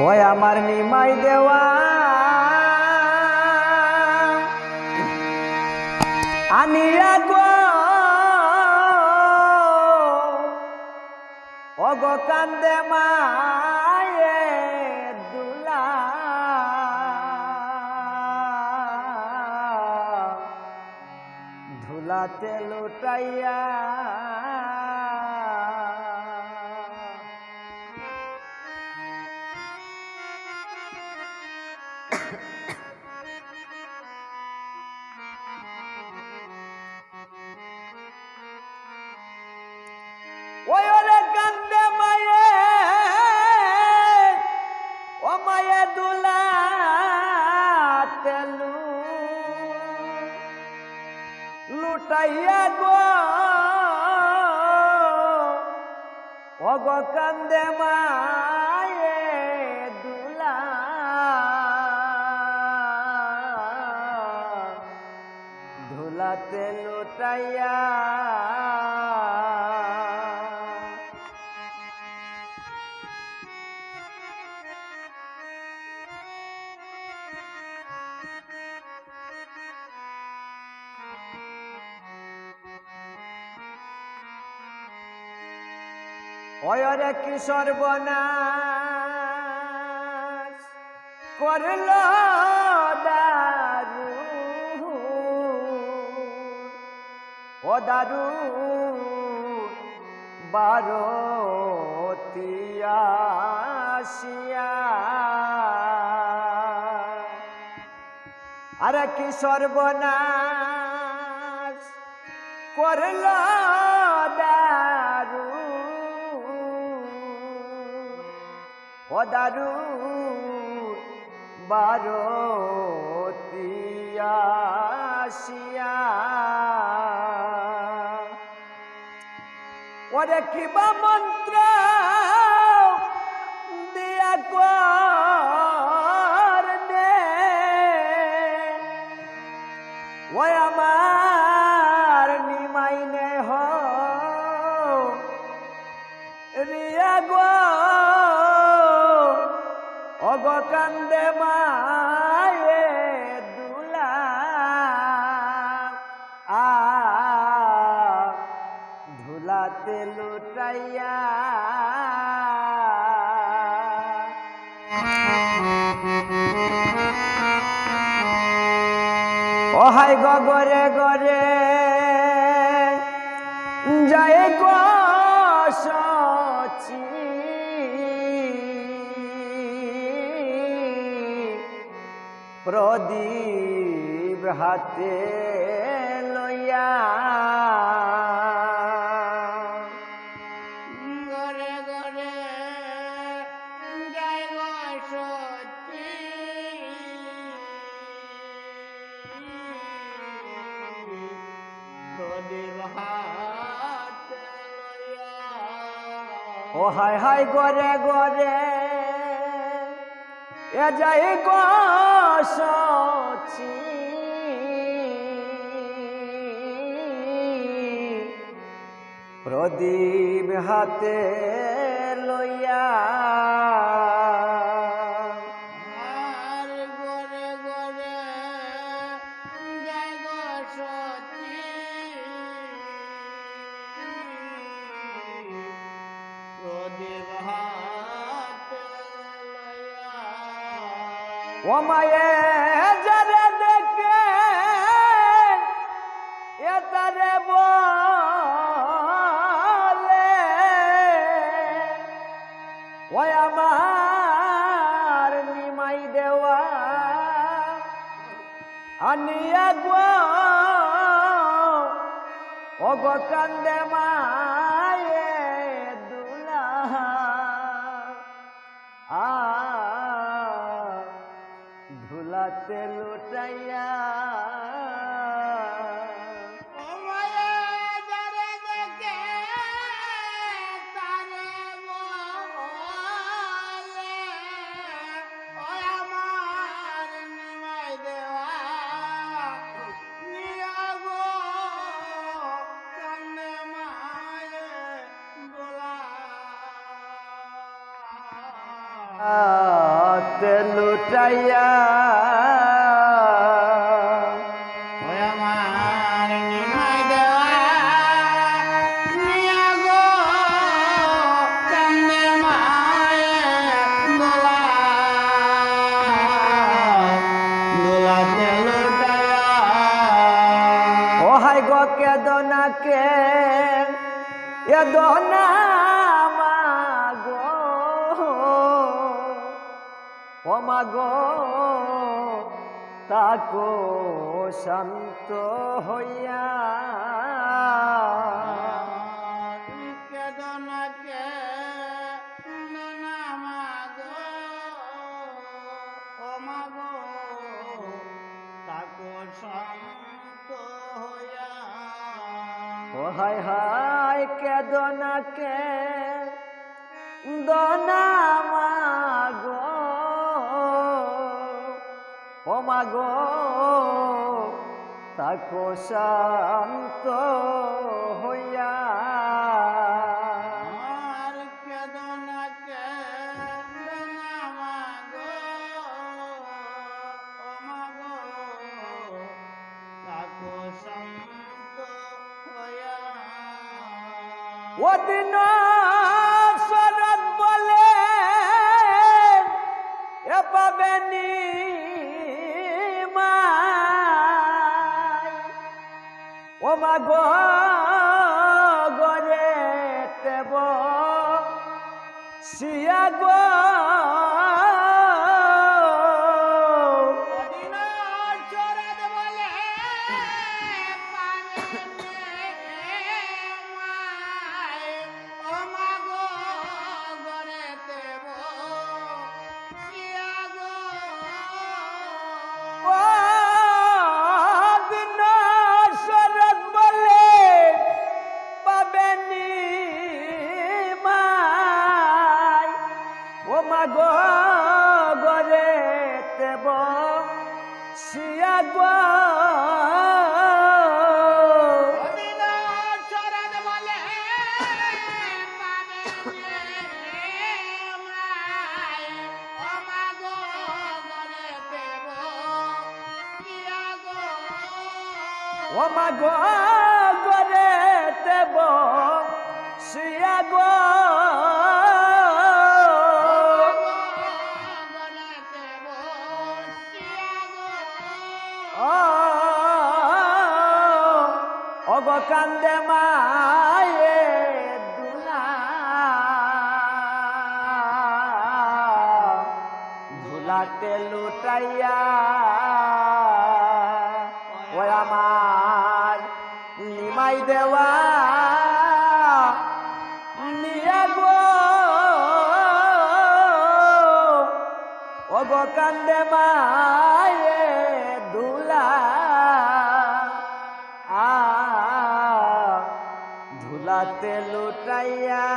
ওই আমার নিমাই দেওয়া আনিয়া গো অগ কান্দে মায়ে দুলা ধুলাতে লুটাইয়া ওই ওরে কান্দে মায়ে ও মায়ে দুলা তেলু লুটাইয়া গো অগ কান্দে মায়ে দুলা ধুলাতে লুটাইয়া ওরে কি সর্বনাশ করল দারু ও দারু বারতিয়াশিয়া আরে কি সর্বনাশ করল দারু ও দারু বারতিয়াশিয়া ওরে কিবা মন্ত্র দিয়া করনে ওই আমার নিমাইনে হ রিয়া গো অগ কান্দে মায়ে দুলা ধুলাতে লুটাইয়া ও হাই গো গরে গরে যায় গো সচি প্রদীপ হাতে লইয়া গরে গরে যায় গো সচি প্রদীপ হাতে লইয়া ও হাই হাই গরে গরে এ যাই গো সচি প্রদীপ হাতে লইয়া আর গরে গরে যায় গো সচি প্রদীপ হাতে লইয়া ও মায়ে যারে দেখে এ তারে বলে ওই আমার নিমাই দেওয়া আনিয়া গো অগ কান্দে মায়ে দুলা ধুলাতে লুটাইয়া ও মায়া যারে দেখে তারে বলে ও আমার নিমাই দেওয়া নিয়া গো কান্দে মায়ে দোলা ধুলাতে লুটাইয়া ওই আমার নিমাই দেওয়া নিয়া গো কান্দে মায়ে দোলা দোলাতে লুটায়া ও হাই গো কেদনাকে এদনা মাগো ও মাগো তাকো শান্ত হইয়া কেদনাকে না মাগো ও মাগো তাকো শান্ত হইয়া ও হাই হাই কেদনাকে দনা মাগো ও মাগো তাকো শান্ত হইয়া আর কেদনাকে না মাগো ও মাগো তাকো শান্ত হইয়া ওদিন শরৎ বলে এ পাবেনি ও মাগো গরে তেব সিয়া গো মাগো গরে তেব সিয়া গো ও মাগো গরে তেব সিয়া গো অগ কান্দে মায়ে দুলা ধুলাতে লুটাইয়া ও আমার নিমাই দেওয়া নিয়া গো অগ কান্দে মায়ে দুলা ধুলাতে লুটাইয়া